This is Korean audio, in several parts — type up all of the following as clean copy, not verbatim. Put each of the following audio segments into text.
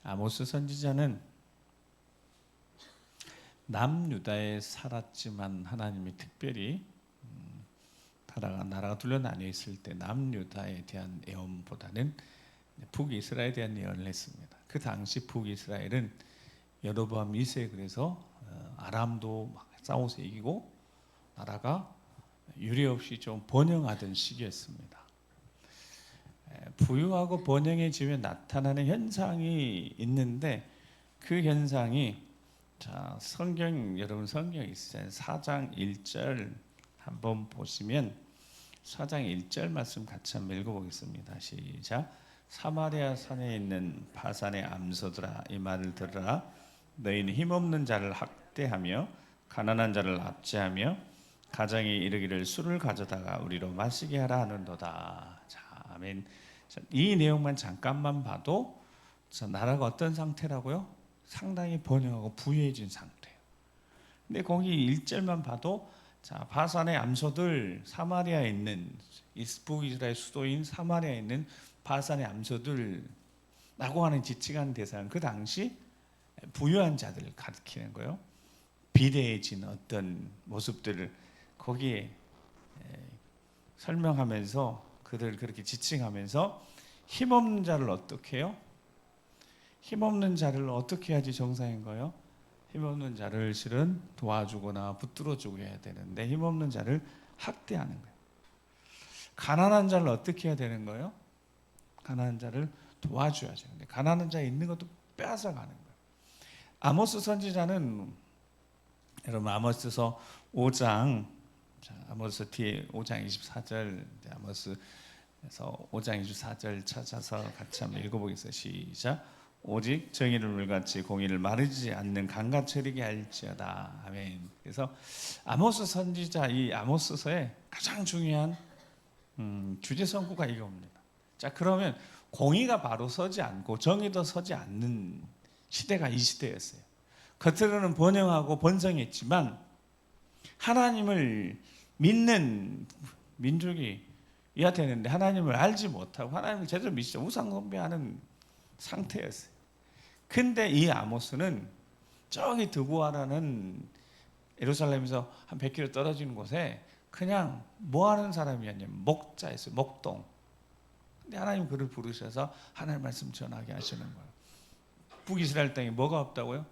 아모스 선지자는 남유다에 살았지만 하나님이 특별히 나라가 둘러 나뉘어 있을 때 남유다에 대한 예언보다는 북이스라엘에 대한 예언을 했습니다. 그 당시 북이스라엘은 여로보암 2세에 그래서 아람도 막 싸워서 이기고 나라가 유례 없이 좀 번영하던 시기였습니다. 부유하고 번영해지며 나타나는 현상이 있는데 그 현상이 여러분 성경 있으세요? 4장 1절 한번 보시면 4장 1절 말씀 같이 한번 읽어보겠습니다. 시작. 사마리아 산에 있는 바산의 암소들아 이 말을 들으라. 너희는 힘없는 자를 학대하며 가난한 자를 압제하며 가정이 이르기를 술을 가져다가 우리로 마시게 하라 하는도다. 자, 아멘. 이 내용만 잠깐만 봐도 나라가 어떤 상태라고요? 상당히 번영하고 부유해진 상태예요. 근데 거기 1절만 봐도 바산의 암소들, 사마리아에 있는 북이스라엘 수도인 사마리아에 있는 바산의 암소들라고 하는 지칭한 대상은 그 당시 부유한 자들을 가리키는 거예요. 비대해진 어떤 모습들을 거기에 설명하면서 그들 그렇게 지칭하면서 힘없는 자를 어떻게 해요? 힘없는 자를 어떻게 해야지 정상인 거예요? 힘없는 자를 실은 도와주거나 붙들어주고 해야 되는데 힘없는 자를 학대하는 거예요. 가난한 자를 어떻게 해야 되는 거예요? 가난한 자를 도와줘야죠. 근데 가난한 자에 있는 것도 빼앗아가는 거예요. 아모스 선지자는 여러분 아모스서 5장 아모스 뒤에 5장 24절 아모스에서 5장 24절 찾아서 같이 한번 읽어보겠습니다. 시작. 오직 정의를 물같이 공의를 마르지 않는 강같이 흐르게 할지어다. 아멘. 그래서 아모스 선지자 이 아모스서의 가장 중요한 주제 선구가 이겁니다. 자, 그러면 공의가 바로 서지 않고 정의도 서지 않는 시대가 이 시대였어요. 겉으로는 번영하고 번성했지만 하나님을 믿는 민족이 이야 되는데 하나님을 알지 못하고 하나님을 제대로 믿지 우상 숭배하는 상태였어요. 근데 이 아모스는 저기 드보아라는 예루살렘에서 한 100km 떨어지는 곳에 그냥 뭐 하는 사람이었냐면 목자였어요. 목동. 근데 하나님 그를 부르셔서 하나님 말씀 전하게 하시는 거예요. 북이스라엘 땅에 뭐가 없다고요?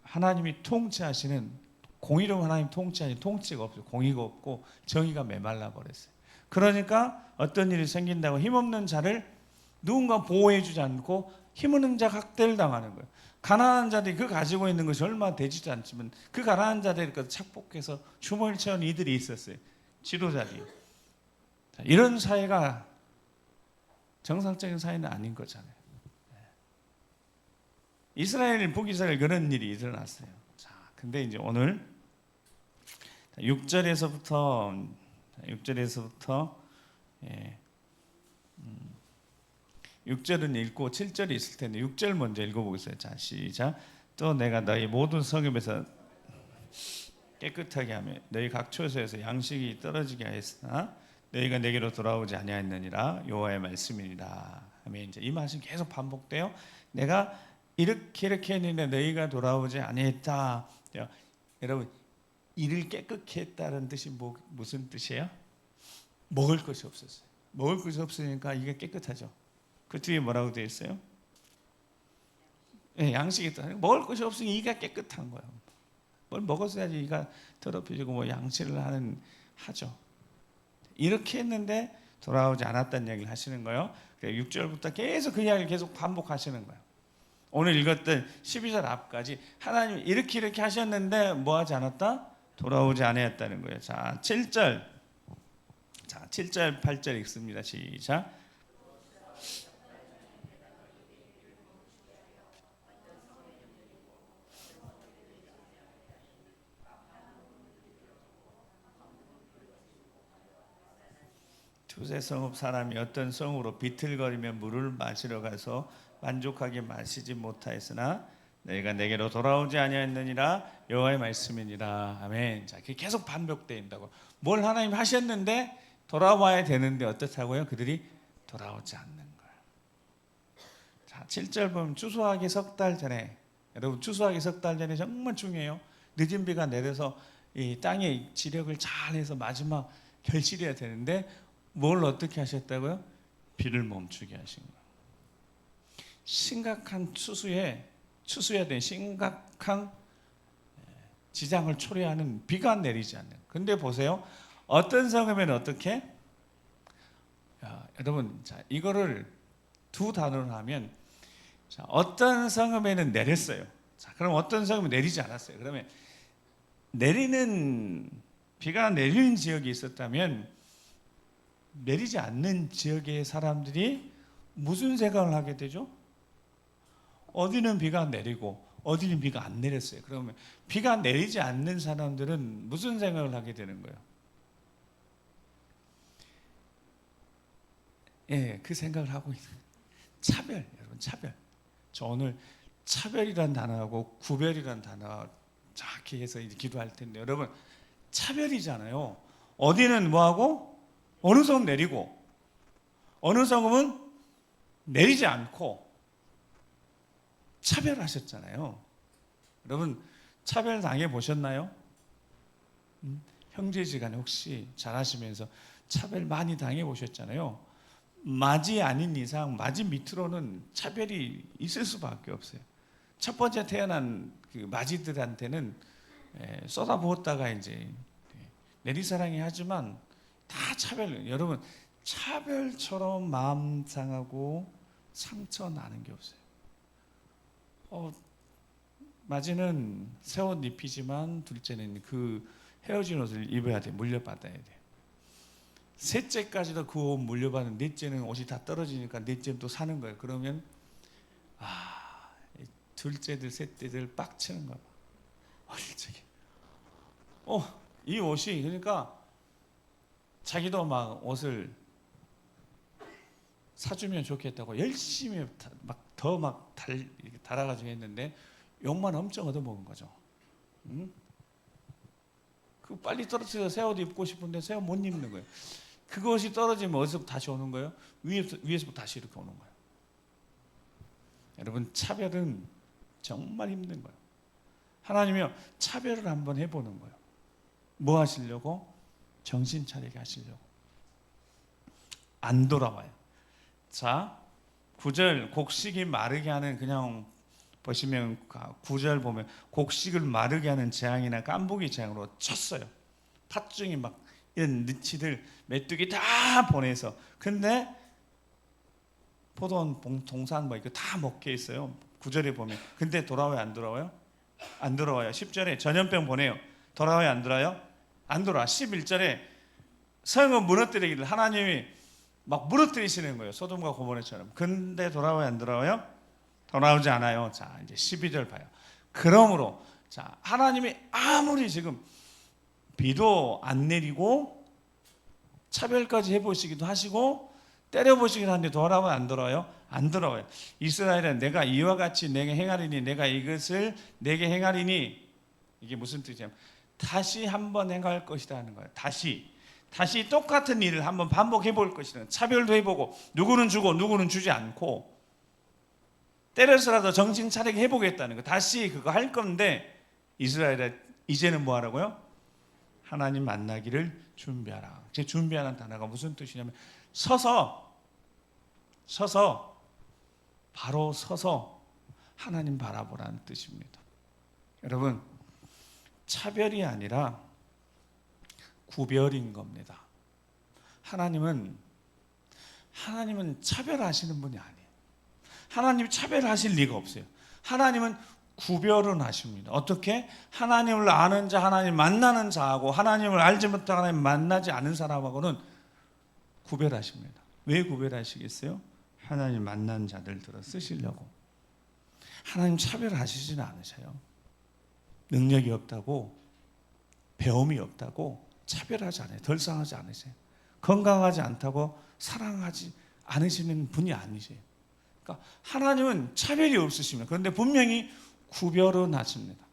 하나님이 통치하시는 공의로운 하나님 통치하시는 통치가 없어요. 공의가 없고 정의가 메말라 버렸어요. 그러니까 어떤 일이 생긴다고 힘없는 자를 누군가 보호해 주지 않고 힘없는 자가 학대를 당하는 거예요. 가난한 자들이 그 가지고 있는 것이 얼마 되지도 않지만 그 가난한 자들이 착복해서 주머니를 채운 이들이 있었어요. 지도자들이. 이런 사회가 정상적인 사회는 아닌 거잖아요. 북이스라엘 그런 일이 일어났어요. 자, 근데 이제 오늘 6절에서부터 6절은 읽고 7절이 있을 텐데 6절 먼저 읽어보겠습니다. 자, 시작. 또 내가 너희 모든 성읍에서 깨끗하게 하며 너희 각 처소에서 양식이 떨어지게 하였으나 너희가 내게로 돌아오지 아니하였느니라 여호와의 말씀이니라. 아멘. 이 말씀 계속 반복돼요. 내가 이렇게 했는데 너희가 돌아오지 아니했다. 여러분 일을 깨끗게 했다는 뜻이 무슨 뜻이에요? 먹을 것이 없었어요. 먹을 것이 없으니까 이게 깨끗하죠. 그 뒤에 뭐라고 되어 있어요? 네, 양식이 있다. 먹을 것이 없으니 이가 깨끗한 거예요. 뭘 먹었어야지 이가 더럽혀지고 양치를 하죠. 이렇게 했는데 돌아오지 않았다는 이야기를 하시는 거예요. 6절부터 계속 그 이야기를 계속 반복하시는 거예요. 오늘 읽었던 12절 앞까지 하나님 이렇게 하셨는데 뭐하지 않았다? 돌아오지 않았다는 거예요. 자, 7절 8절 읽습니다. 시작. 두세 성읍 사람이 어떤 성으로 비틀거리며 물을 마시러 가서 만족하게 마시지 못하였으나 너희가 내게로 돌아오지 아니하였느니라 여호와의 말씀이니라. 아멘. 자, 계속 반복된다고. 뭘 하나님 하셨는데 돌아와야 되는데 어떻다고요? 그들이 돌아오지 않는 거예요. 자, 7절 보면 추수하기 석 달 전에, 여러분 추수하기 석 달 전에 정말 중요해요. 늦은 비가 내려서 이 땅의 지력을 잘 해서 마지막 결실해야 되는데 뭘 어떻게 하셨다고요? 비를 멈추게 하신 거예요. 심각한 추수해야 되는 심각한 지장을 초래하는 비가 내리지 않는. 근데 보세요. 어떤 성읍에는 어떻게? 여러분, 자, 이거를 두 단어로 하면, 자, 어떤 성읍에는 내렸어요. 자, 그럼 어떤 성읍은 내리지 않았어요. 그러면 비가 내리는 지역이 있었다면 내리지 않는 지역의 사람들이 무슨 생각을 하게 되죠? 어디는 비가 내리고 어디는 비가 안 내렸어요. 그러면 비가 내리지 않는 사람들은 무슨 생각을 하게 되는 거예요? 예, 그 생각을 하고 있는 차별, 여러분 차별. 저 오늘 차별이란 단어하고 구별이란 단어 정확히 해서 기도할 텐데 여러분 차별이잖아요. 어디는 뭐하고 어느 성은 내리고 어느 성은 내리지 않고 차별하셨잖아요. 여러분 차별 당해 보셨나요? 형제지간에 혹시 잘하시면서 차별 많이 당해 보셨잖아요. 맞이 아닌 이상 맞이 밑으로는 차별이 있을 수밖에 없어요. 첫 번째 태어난 그 맞이들한테는 쏟아부었다가 이제 내리사랑이 하지만 다 차별. 여러분 차별처럼 마음 상하고 상처 나는 게 없어요. 맞이는 새 옷 입히지만 둘째는 그 헤어진 옷을 입어야 돼. 물려받아야 돼. 셋째까지도 그 옷 물려받는, 넷째는 옷이 다 떨어지니까 넷째는 또 사는 거예요. 그러면 둘째들 셋째들 빡치는 거야. 어릴 적에 이 옷이, 그러니까 자기도 막 옷을 사주면 좋겠다고 열심히 더 달아가지고 했는데 욕만 엄청 얻어먹은 거죠. 그 빨리 떨어져서 새 옷 입고 싶은데 새 옷 못 입는 거예요. 그것이 떨어지면 어디서부터 다시 오는 거예요? 위에서부터 다시 이렇게 오는 거예요. 여러분 차별은 정말 힘든 거예요. 하나님이요 차별을 한번 해보는 거예요. 뭐 하시려고? 정신 차리게 하시려고. 안 돌아와요. 자 9절 곡식이 마르게 하는, 그냥 보시면 9절 보면 곡식을 마르게 하는 재앙이나 깐부기 재앙으로 쳤어요. 팥중이 막 이런 느치들 메뚜기 다 보내서. 근데 포도원 동산 뭐 이거 다 먹게 했어요. 9절에 보면. 근데 돌아와요 안 돌아와요? 안 돌아와요. 10절에 전염병 보내요. 돌아와요 안 돌아와요? 안 돌아와. 11절에 성읍 무너뜨리기를 하나님이 막 무너뜨리시는 거예요. 소돔과 고모라처럼. 근데 돌아와요 안 돌아와요? 돌아오지 않아요. 자 이제 12절 봐요. 그러므로 자 하나님이 아무리 지금 비도 안 내리고 차별까지 해보시기도 하시고 때려보시기도 하는데 돌아와요 안 돌아와요? 안 돌아와요. 이스라엘은 내가 이와 같이 내게 행하리니, 내가 이것을 내게 행하리니, 이게 무슨 뜻이냐면 다시 한번 행할 것이다 하는 거예요. 다시 똑같은 일을 한번 반복해 볼 것이다. 차별도 해보고 누구는 주고 누구는 주지 않고 때려서라도 정신 차리게 해보겠다는 거. 다시 그거 할 건데 이스라엘에 이제는 뭐 하라고요? 하나님 만나기를 준비하라. 제 준비하는 단어가 무슨 뜻이냐면 바로 서서 하나님 바라보라는 뜻입니다. 여러분 차별이 아니라 구별인 겁니다. 하나님은 차별하시는 분이 아니에요. 하나님이 차별하실 리가 없어요. 하나님은 구별은 하십니다. 어떻게? 하나님을 아는 자, 하나님 만나는 자하고 하나님을 알지 못하고 하나님 만나지 않은 사람하고는 구별하십니다. 왜 구별하시겠어요? 하나님 만난 자들들을 쓰시려고. 하나님 차별하시지는 않으세요. 능력이 없다고, 배움이 없다고 차별하지 않아요. 덜상하지 않으세요. 건강하지 않다고 사랑하지 않으시는 분이 아니세요. 그러니까 하나님은 차별이 없으십니다. 그런데 분명히 구별은 하십니다.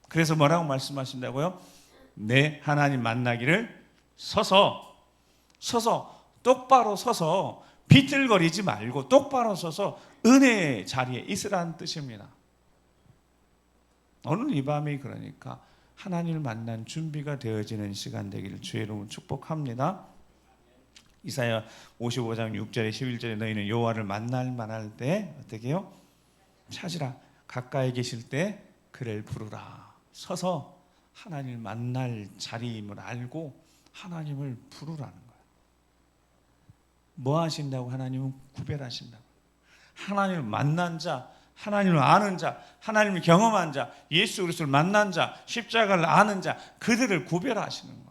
그래서 뭐라고 말씀하신다고요? 내 하나님 만나기를 서서 똑바로 서서 비틀거리지 말고 똑바로 서서 은혜의 자리에 있으라는 뜻입니다. 오늘 이 밤이 그러니까 하나님을 만난 준비가 되어지는 시간 되기를 주의 이름으로 축복합니다. 이사야 55장 6절에 11절에 너희는 여호와를 만날 때 어떻게 해요? 찾으라. 가까이 계실 때 그를 부르라. 서서 하나님을 만날 자리임을 알고 하나님을 부르라는 거예요. 뭐 하신다고? 하나님은 구별하신다고. 하나님을 만난 자, 하나님을 아는 자, 하나님을 경험한 자, 예수 그리스도를 만난 자, 십자가를 아는 자, 그들을 구별하시는 거예요.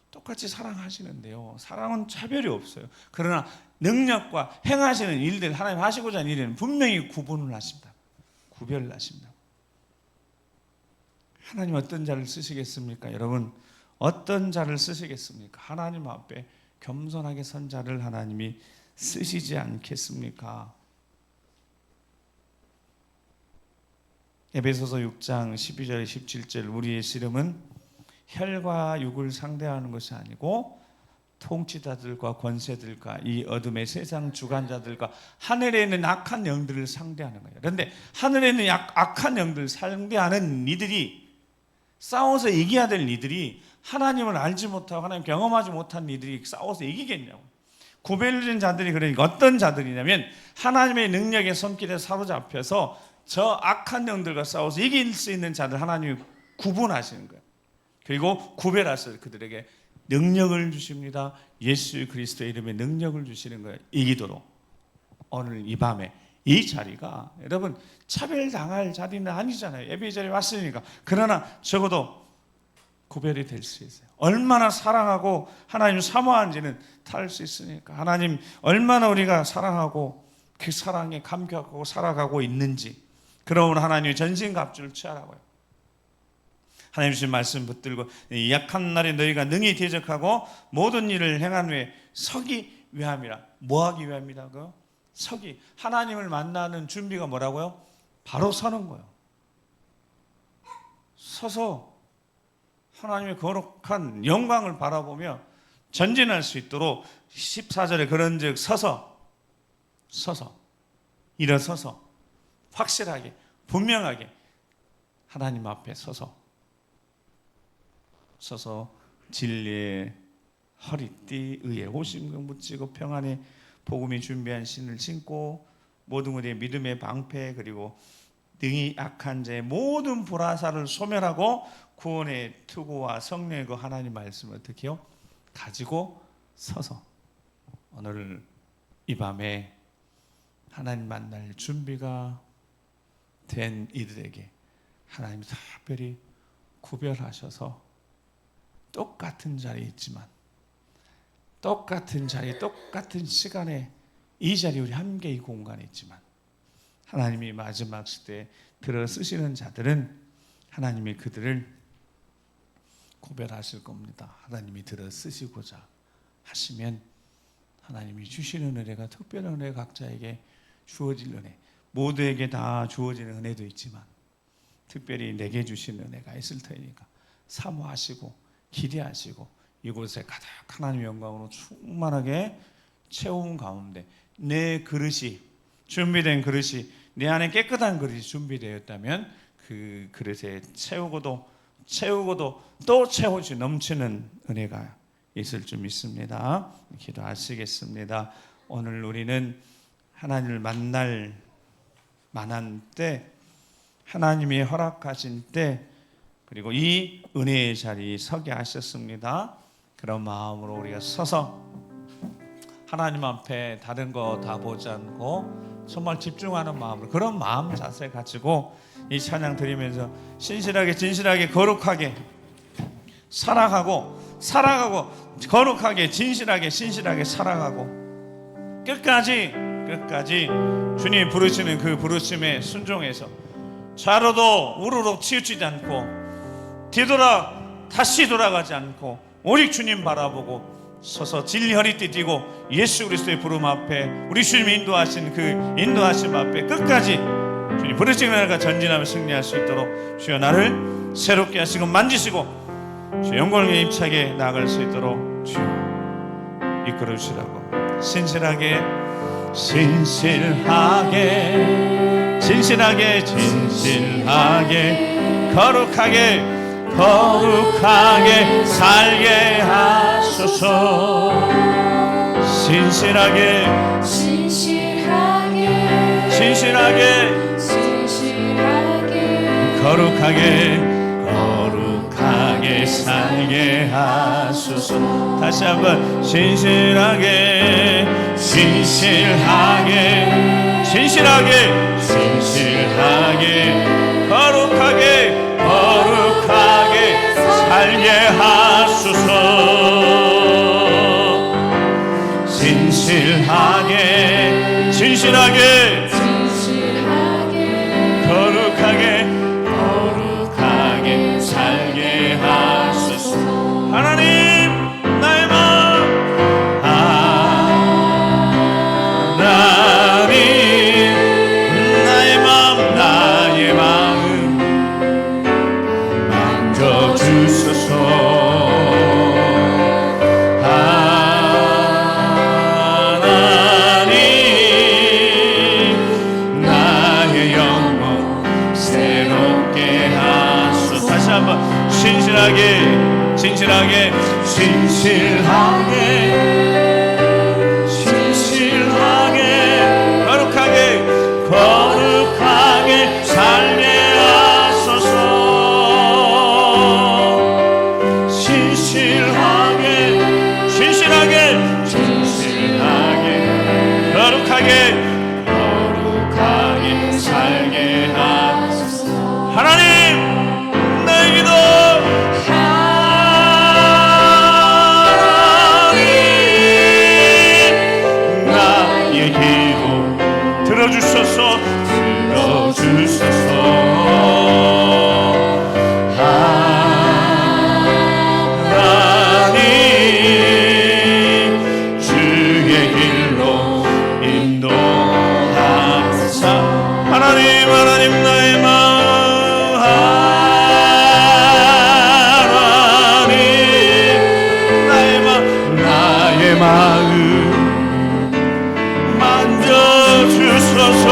똑같이 사랑하시는데요, 사랑은 차별이 없어요. 그러나 능력과 행하시는 일들, 하나님 하시고자 하는 일에는 분명히 구분을 하십니다. 구별을 하십니다. 하나님 어떤 자를 쓰시겠습니까? 여러분, 어떤 자를 쓰시겠습니까? 하나님 앞에 겸손하게 선 자를 하나님이 쓰시지 않겠습니까? 에베소서 6장 12절 17절 우리의 씨름은 혈과 육을 상대하는 것이 아니고 통치자들과 권세들과 이 어둠의 세상 주관자들과 하늘에 있는 악한 영들을 상대하는 거예요. 그런데 하늘에 있는 악한 영들을 상대하는 이들이 싸워서 이겨야 될 이들이 하나님을 알지 못하고 하나님 경험하지 못한 이들이 싸워서 이기겠냐고. 구별된 자들이 그러니까 어떤 자들이냐면 하나님의 능력의 손길에 사로잡혀서 저 악한 영들과 싸워서 이길 수 있는 자들 하나님이 구분하시는 거예요. 그리고 구별하셔서 그들에게 능력을 주십니다. 예수 그리스도의 이름에 능력을 주시는 거예요. 이기도록. 오늘 이 밤에 이 자리가 여러분 차별당할 자리는 아니잖아요. 예배 자리에 왔으니까. 그러나 적어도 구별이 될 수 있어요. 얼마나 사랑하고 하나님 사모하는지는 탈 수 있으니까. 하나님 얼마나 우리가 사랑하고 그 사랑에 감격하고 살아가고 있는지, 그러므로 하나님의 전신갑주를 취하라고요. 하나님 주신 말씀 붙들고 이 약한 날에 너희가 능히 대적하고 모든 일을 행한 후에 서기 위함이라. 뭐 하기 위함이라고요? 서기. 하나님을 만나는 준비가 뭐라고요? 바로 서는 거예요. 서서 하나님의 거룩한 영광을 바라보며 전진할 수 있도록 14절에 그런즉 서서 일어서서 확실하게 분명하게 하나님 앞에 서서 진리의 허리띠 의에 호심경 붙이고 평안의 복음이 준비한 신을 신고 모든 우리의 믿음의 방패 그리고 능히 악한 자의 모든 불화살을 소멸하고 구원의 투구와 성령의 그 하나님 말씀을 어떻게 해요? 가지고 서서 오늘 이 밤에 하나님 만날 준비가 된 이들에게 하나님이 특별히 구별하셔서 똑같은 자리에 있지만 똑같은 자리, 똑같은 시간에 이 자리 우리 함께 이 공간에 있지만 하나님이 마지막 시대에 들어 쓰시는 자들은 하나님이 그들을 구별하실 겁니다. 하나님이 들어 쓰시고자 하시면 하나님이 주시는 은혜가 특별한 은혜, 각자에게 주어질 은혜, 모두에게 다 주어지는 은혜도 있지만 특별히 내게 주신 은혜가 있을 테니까 사모하시고 기대하시고 이곳에 가득 하나님의 영광으로 충만하게 채운 가운데 내 그릇이 준비된 그릇이 내 안에 깨끗한 그릇이 준비되었다면 그 그릇에 채우고도 또 채워지 넘치는 은혜가 있을 줄 믿습니다. 기도하시겠습니다. 오늘 우리는 하나님을 만날 만한 때, 하나님이 허락하신 때, 그리고 이 은혜의 자리에 서게 하셨습니다. 그런 마음으로 우리가 서서 하나님 앞에 다른 거 다 보지 않고 정말 집중하는 마음으로, 그런 마음 자세 가지고 이 찬양 드리면서 신실하게 진실하게 거룩하게 살아가고 거룩하게 진실하게 신실하게 살아가고 끝까지 주님이 부르시는 그 부르심에 순종해서 좌로도 우로도 치우치지 않고 다시 돌아가지 않고 오직 주님 바라보고 서서 진리 허리띠 띠고 예수 그리스도의 부름 앞에 우리 주님이 인도하신 그 인도하심 앞에 끝까지 주님 부르시는 날과 전진하며 승리할 수 있도록 주여 나를 새롭게 하시고 만지시고 주여 영광에 힘차게 나아갈 수 있도록 주여 이끌어 주시라고 신실하게 신실하게 진실하게 진실하게 거룩하게 거룩하게 살게 하소서. 신실하게 신실하게 진실하게 진실하게 거룩하게 거룩하게 살게 하소서. 다시 한번 신실하게 신실하게 진실하게 진실하게 거룩하게 거룩하게 살게 하소서. 신실하게 진실하게 진실하게 거룩하게 거룩하게 살게 하소서. 하나님 나의 마음 하나님 나의 마음 나의 마음 만져주소서. 신실하게 진실하게 신실하게 신실하게 거룩하게 거룩하게 살게 하소서. 신실하게 신실하게 신실하게 거룩하게 거룩하게 살게 하소서. 하나님 내 기도 들어주소서 들어주소서. 하나님 주의 길로 인도하사. 하나님 하나님 나의 마음 하나님 나의 마음 나의 마음 만져주소서.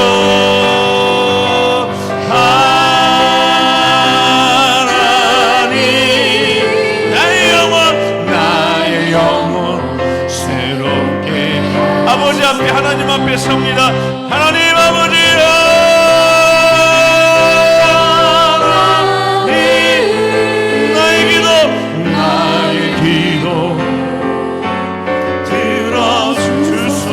하나님 나의 영혼 새롭게 아버지 앞에 하나님 앞에 섭니다. 하나님 아버지 하나님 나의 기도 들어주소서.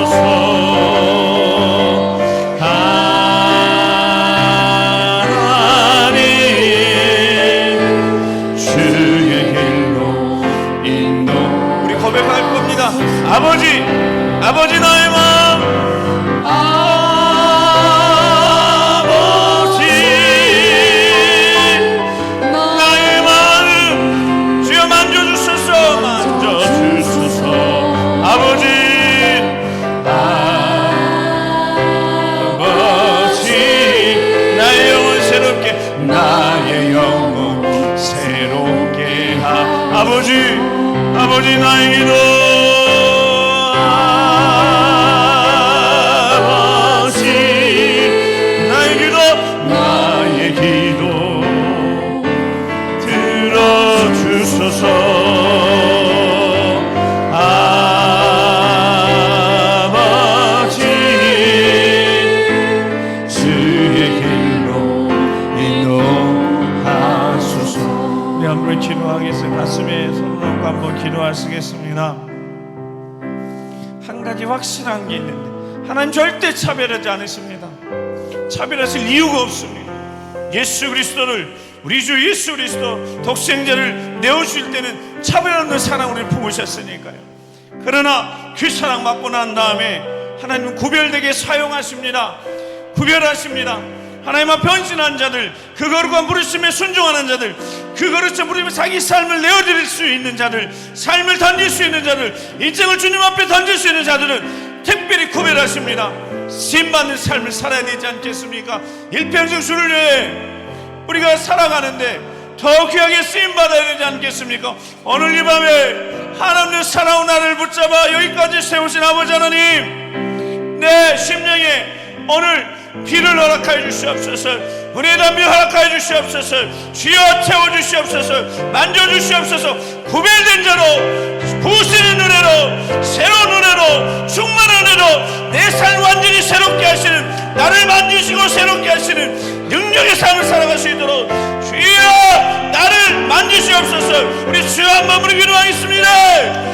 아버지 아버지 나의 마음 아버지 나의 마음 주여 만져주소서 만져주소서. 아버지 아버지 나의 영혼 새롭게 나의 영혼 새롭게 아버지 아버지 나의 기도 들어주소서. 아버지 주의 길로 인도하소서. 우리 한번 기도하겠습니다. 가슴에 손을 얹고 한번 기도하시겠습니다. 한 가지 확실한 게 있는데 하나님 절대 차별하지 않으십니다. 차별하실 이유가 없습니다. 예수 그리스도를 우리 주 예수 그리스도 독생자를 내어주실 때는 차별 없는 사랑으로 품으셨으니까요. 그러나 그 사랑 받고 난 다음에 하나님은 구별되게 사용하십니다. 구별하십니다. 하나님 앞에 헌신한 자들, 그 거룩한 부르심에 순종하는 자들, 그 거룩한 부르심에 자기 삶을 내어드릴 수 있는 자들, 삶을 던질 수 있는 자들, 인생을 주님 앞에 던질 수 있는 자들은 특별히 구별하십니다. 쓰임받는 삶을 살아야 되지 않겠습니까? 일평생 주를 위해 우리가 살아가는데 더 귀하게 쓰임받아야 되지 않겠습니까? 오늘 이 밤에 하나님의 살아온 나를 붙잡아 여기까지 세우신 아버지 하나님, 내 심령에 오늘 비를 허락하여 주시옵소서. 은혜의 담비 허락하여 주시옵소서. 주여 채워주시옵소서. 만져주시옵소서. 구별된 자로, 부으시는 은혜로, 새로운 은혜로, 충만한 은혜로 내 삶을 완전히 새롭게 하시는, 나를 만지시고 새롭게 하시는 능력의 삶을 살아갈 수 있도록 주여 나를 만지시옵소서. 우리 주여 한 마음으로 기도하겠습니다.